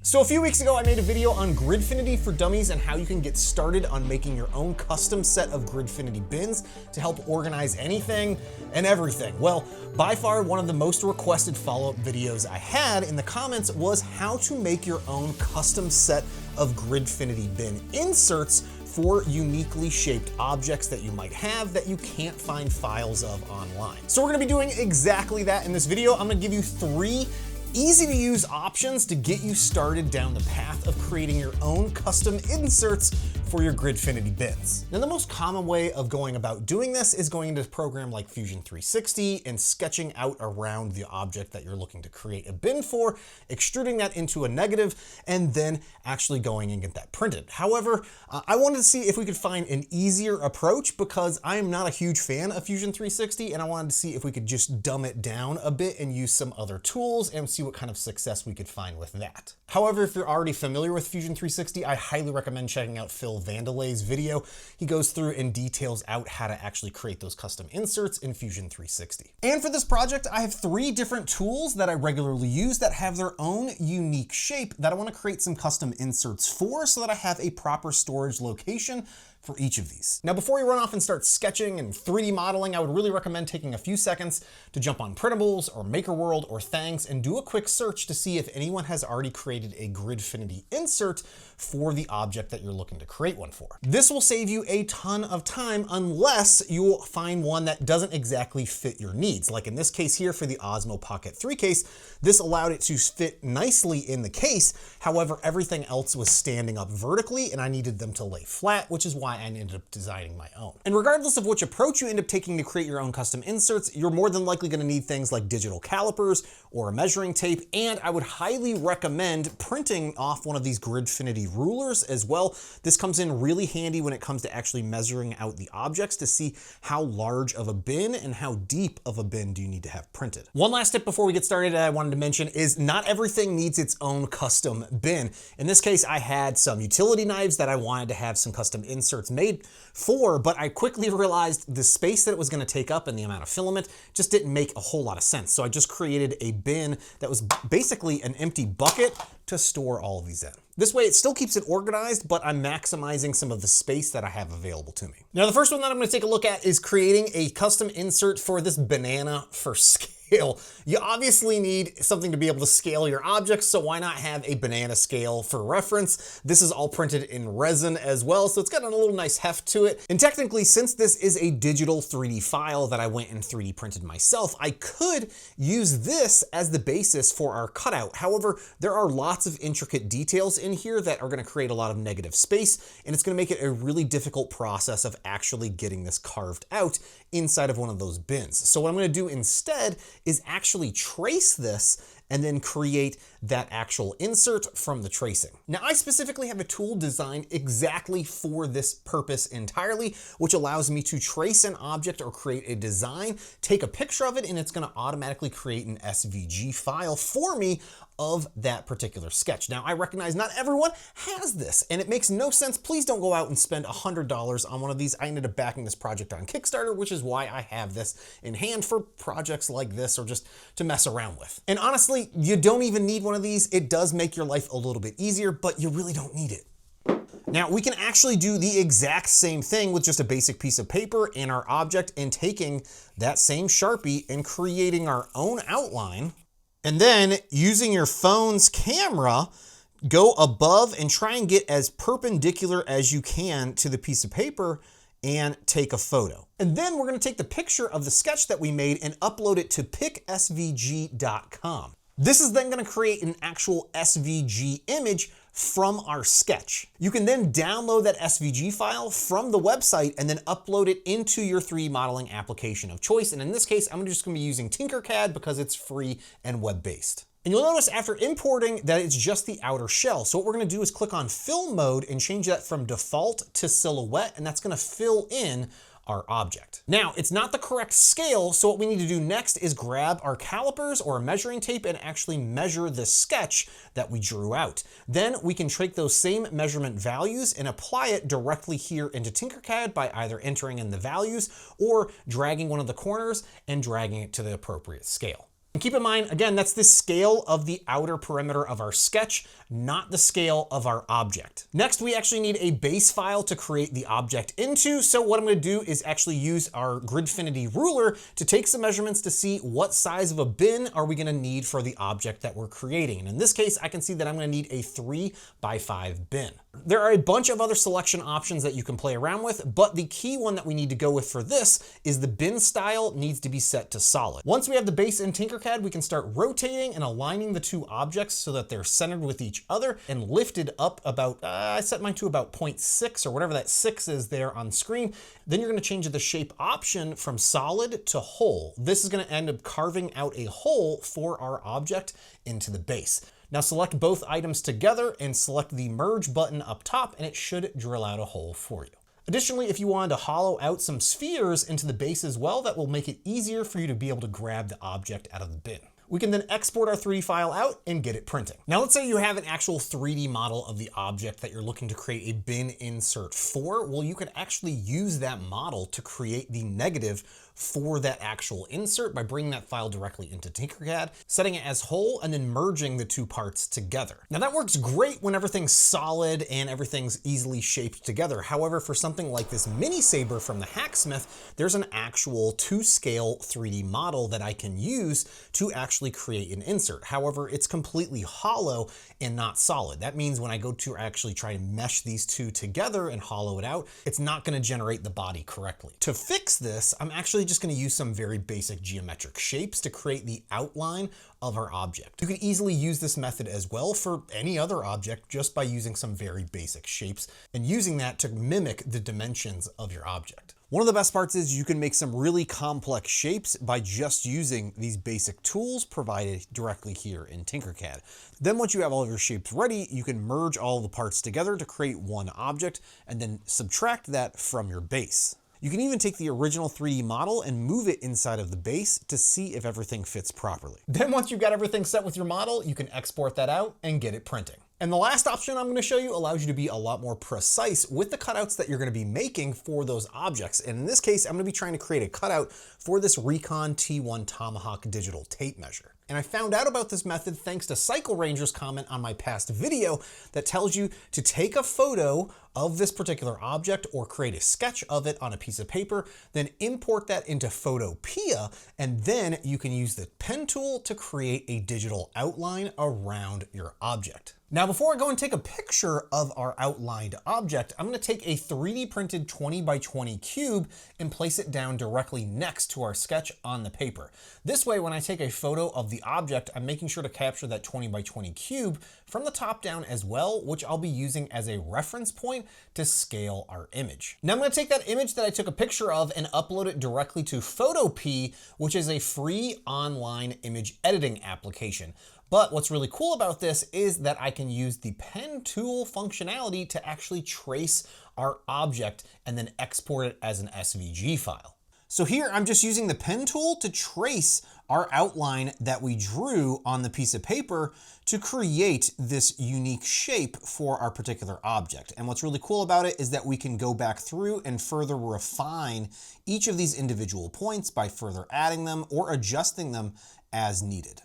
So a few weeks ago, I made a video on Gridfinity for Dummies and how you can get started on making your own custom set of Gridfinity bins to help organize anything and everything. Well, by far one of the most requested follow-up videos I had in the comments was how to make your own custom set of Gridfinity bin inserts for uniquely shaped objects that you might have that you can't find files of online. So we're gonna be doing exactly that in this video. I'm gonna give you 3 easy to use options to get you started down the path of creating your own custom inserts for your Gridfinity bins. Now, the most common way of going about doing this is going into a program like Fusion 360 and sketching out around the object that you're looking to create a bin for, extruding that into a negative, and then actually going and get that printed. However, I wanted to see if we could find an easier approach because I'm not a huge fan of Fusion 360, and I wanted to see if we could just dumb it down a bit and use some other tools and see what kind of success we could find with that. However, if you're already familiar with Fusion 360, I highly recommend checking out Phil Vandelay's video. He goes through and details out how to actually create those custom inserts in Fusion 360. And for this project, I have 3 different tools that I regularly use that have their own unique shape that I want to create some custom inserts for so that I have a proper storage location for each of these. Now, before you run off and start sketching and 3D modeling, I would really recommend taking a few seconds to jump on Printables or Makerworld or Thangs and do a quick search to see if anyone has already created a Gridfinity insert for the object that you're looking to create one for. This will save you a ton of time unless you find one that doesn't exactly fit your needs. Like in this case here for the Osmo Pocket 3 case, this allowed it to fit nicely in the case. However, everything else was standing up vertically and I needed them to lay flat, which is why I ended up designing my own. And regardless of which approach you end up taking to create your own custom inserts, you're more than likely gonna need things like digital calipers or a measuring tape, and I would highly recommend printing off one of these Gridfinity rulers as well. This comes in really handy when it comes to actually measuring out the objects to see how large of a bin and how deep of a bin do you need to have printed. One last tip before we get started that I wanted to mention is not everything needs its own custom bin. In this case, I had some utility knives that I wanted to have some custom inserts made for, but I quickly realized the space that it was going to take up and the amount of filament just didn't make a whole lot of sense. So I just created a bin that was basically an empty bucket to store all of these in. This way it still keeps it organized, but I'm maximizing some of the space that I have available to me. Now, the first one that I'm going to take a look at is creating a custom insert for this banana for scale. You obviously need something to be able to scale your objects, so why not have a banana scale for reference? This is all printed in resin as well, so it's got a little nice heft to it. And technically, since this is a digital 3D file that I went and 3D printed myself, I could use this as the basis for our cutout. However, there are lots of intricate details in here that are going to create a lot of negative space, and it's going to make it a really difficult process of actually getting this carved out inside of one of those bins. So what I'm going to do instead is actually trace this and then create that actual insert from the tracing. Now, I specifically have a tool designed exactly for this purpose entirely, which allows me to trace an object or create a design, take a picture of it, and it's gonna automatically create an SVG file for me of that particular sketch. Now, I recognize not everyone has this, and it makes no sense. Please don't go out and spend $100 on one of these. I ended up backing this project on Kickstarter, which is why I have this in hand for projects like this or just to mess around with. And honestly, you don't even need one of these. It does make your life a little bit easier, but you really don't need it. Now, we can actually do the exact same thing with just a basic piece of paper and our object and taking that same Sharpie and creating our own outline. And then using your phone's camera, go above and try and get as perpendicular as you can to the piece of paper and take a photo. And then we're gonna take the picture of the sketch that we made and upload it to picsvg.com. This is then gonna create an actual SVG image from our sketch. You can then download that SVG file from the website and then upload it into your 3D modeling application of choice. And in this case, I'm just gonna be using Tinkercad because it's free and web-based. And you'll notice after importing that it's just the outer shell. So what we're gonna do is click on fill mode and change that from default to silhouette, and that's gonna fill in our object. Now, it's not the correct scale, so what we need to do next is grab our calipers or a measuring tape and actually measure the sketch that we drew out. Then we can take those same measurement values and apply it directly here into Tinkercad by either entering in the values or dragging one of the corners and dragging it to the appropriate scale. And keep in mind, again, that's the scale of the outer perimeter of our sketch, not the scale of our object. Next, we actually need a base file to create the object into. So what I'm gonna do is actually use our Gridfinity Ruler to take some measurements to see what size of a bin are we gonna need for the object that we're creating. And in this case, I can see that I'm gonna need a 3x5 bin. There are a bunch of other selection options that you can play around with, but the key one that we need to go with for this is the bin style needs to be set to solid. Once we have the base in Tinkercad, we can start rotating and aligning the two objects so that they're centered with each other and lifted up about, I set mine to about 0.6 or whatever that 6 is there on screen. Then you're gonna change the shape option from solid to hole. This is gonna end up carving out a hole for our object into the base. Now select both items together and select the merge button up top, and it should drill out a hole for you. Additionally, if you wanted to hollow out some spheres into the base as well, that will make it easier for you to be able to grab the object out of the bin. We can then export our 3D file out and get it printing. Now let's say you have an actual 3D model of the object that you're looking to create a bin insert for. Well, you can actually use that model to create the negative for that actual insert by bringing that file directly into Tinkercad, setting it as whole, and then merging the two parts together. Now that works great when everything's solid and everything's easily shaped together. However, for something like this mini Saber from the Hacksmith, there's an actual 2-scale 3D model that I can use to actually create an insert. However, it's completely hollow and not solid. That means when I go to actually try to mesh these two together and hollow it out, it's not going to generate the body correctly. To fix this, I'm actually just going to use some very basic geometric shapes to create the outline of our object. You can easily use this method as well for any other object just by using some very basic shapes and using that to mimic the dimensions of your object. One of the best parts is you can make some really complex shapes by just using these basic tools provided directly here in Tinkercad. Then once you have all of your shapes ready, you can merge all the parts together to create one object and then subtract that from your base. You can even take the original 3D model and move it inside of the base to see if everything fits properly. Then once you've got everything set with your model, you can export that out and get it printing. And the last option I'm going to show you allows you to be a lot more precise with the cutouts that you're going to be making for those objects. And in this case, I'm going to be trying to create a cutout for this Recon T1 Tomahawk digital tape measure. And I found out about this method thanks to Cycle Ranger's comment on my past video that tells you to take a photo of this particular object or create a sketch of it on a piece of paper, then import that into Photopea, and then you can use the pen tool to create a digital outline around your object. Now, before I go and take a picture of our outlined object, I'm going to take a 3D printed 20x20 cube and place it down directly next to our sketch on the paper. This way, when I take a photo of the object, I'm making sure to capture that 20x20 cube from the top down as well, which I'll be using as a reference point to scale our image. Now I'm going to take that image that I took a picture of and upload it directly to Photopea, which is a free online image editing application. But what's really cool about this is that I can use the pen tool functionality to actually trace our object and then export it as an SVG file. So here I'm just using the pen tool to trace our outline that we drew on the piece of paper to create this unique shape for our particular object. And what's really cool about it is that we can go back through and further refine each of these individual points by further adding them or adjusting them as needed.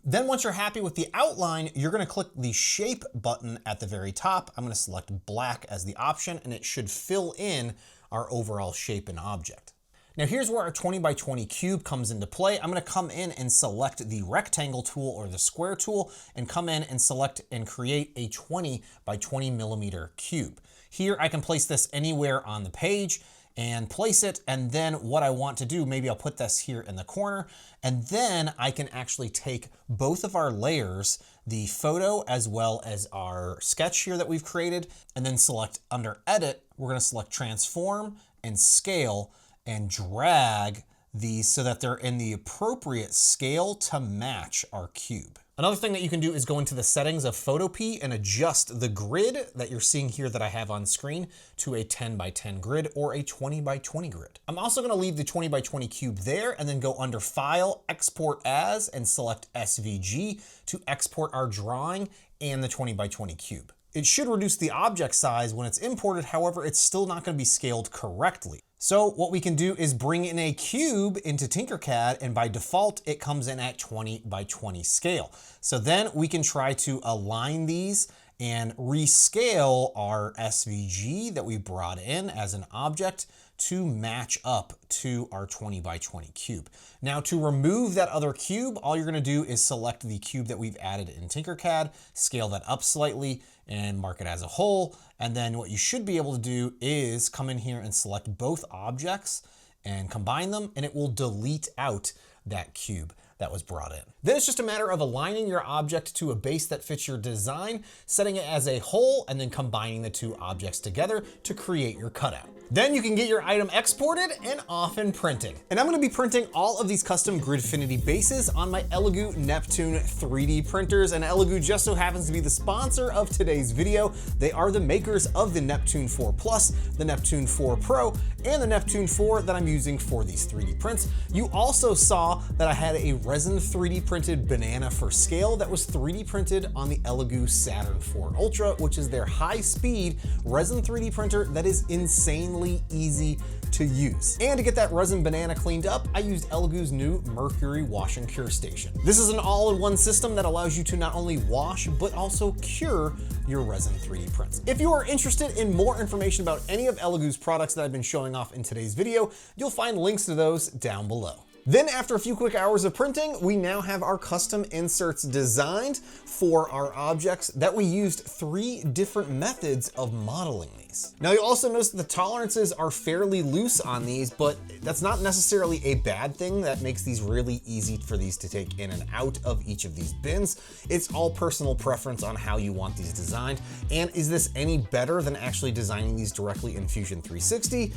Then once you're happy with the outline, you're going to click the shape button at the very top. I'm going to select black as the option, and it should fill in our overall shape and object. Now here's where our 20x20 cube comes into play. I'm going to come in and select the rectangle tool or the square tool and come in and select and create a 20x20 millimeter cube. Here I can place this anywhere on the page and place it, and then what I want to do, maybe I'll put this here in the corner, and then I can actually take both of our layers, the photo as well as our sketch here that we've created, and then select under edit, we're going to select transform and scale and drag these so that they're in the appropriate scale to match our cube. Another thing that you can do is go into the settings of Photopea and adjust the grid that you're seeing here that I have on screen to a 10x10 grid or a 20x20 grid. I'm also going to leave the 20x20 cube there and then go under File, Export As, and select SVG to export our drawing and the 20x20 cube. It should reduce the object size when it's imported, however, it's still not going to be scaled correctly. So what we can do is bring in a cube into Tinkercad, and by default, it comes in at 20x20 scale. So then we can try to align these and rescale our SVG that we brought in as an object to match up to our 20 by 20 cube. Now to remove that other cube, all you're gonna do is select the cube that we've added in Tinkercad, scale that up slightly and mark it as a whole. And then what you should be able to do is come in here and select both objects and combine them, and it will delete out that cube that was brought in. Then it's just a matter of aligning your object to a base that fits your design, setting it as a whole, and then combining the two objects together to create your cutout. Then you can get your item exported and off and printing. And I'm gonna be printing all of these custom Gridfinity bases on my Elegoo Neptune 3D printers, and Elegoo just so happens to be the sponsor of today's video. They are the makers of the Neptune 4 Plus, the Neptune 4 Pro, and the Neptune 4 that I'm using for these 3D prints. You also saw that I had a resin 3D printed banana for scale that was 3D printed on the Elegoo Saturn 4 Ultra, which is their high-speed resin 3D printer that is insanely easy to use. And to get that resin banana cleaned up, I used Elegoo's new Mercury Wash and Cure Station. This is an all-in-one system that allows you to not only wash, but also cure your resin 3D prints. If you are interested in more information about any of Elegoo's products that I've been showing off in today's video, you'll find links to those down below. Then after a few quick hours of printing, we now have our custom inserts designed for our objects that we used 3 different methods of modeling these. Now you also notice that the tolerances are fairly loose on these, but that's not necessarily a bad thing. That makes these really easy for these to take in and out of each of these bins. It's all personal preference on how you want these designed. And is this any better than actually designing these directly in Fusion 360?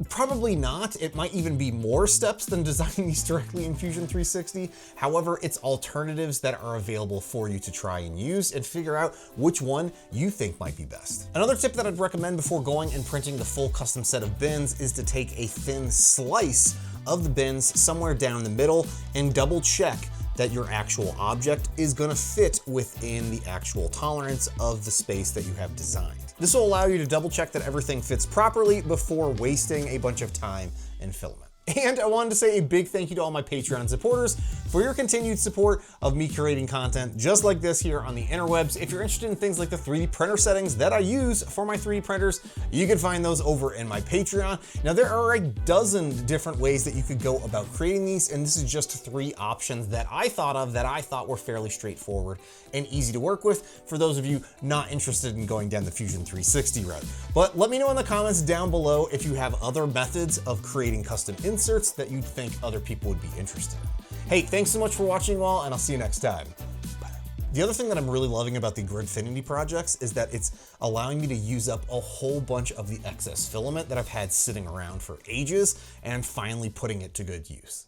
Probably not. It might even be more steps than designing these directly in Fusion 360. However, it's alternatives that are available for you to try and use and figure out which one you think might be best. Another tip that I'd recommend before going and printing the full custom set of bins is to take a thin slice of the bins somewhere down the middle and double check that your actual object is gonna fit within the actual tolerance of the space that you have designed. This will allow you to double check that everything fits properly before wasting a bunch of time and filament. And I wanted to say a big thank you to all my Patreon supporters for your continued support of me creating content just like this here on the interwebs. If you're interested in things like the 3D printer settings that I use for my 3D printers, you can find those over in my Patreon. Now there are a dozen different ways that you could go about creating these, and this is just 3 options that I thought of that I thought were fairly straightforward and easy to work with for those of you not interested in going down the Fusion 360 route. But let me know in the comments down below if you have other methods of creating custom inserts that you'd think other people would be interested in. Hey, thanks so much for watching you all, and I'll see you next time. Bye. The other thing that I'm really loving about the Gridfinity projects is that it's allowing me to use up a whole bunch of the excess filament that I've had sitting around for ages, and I'm finally putting it to good use.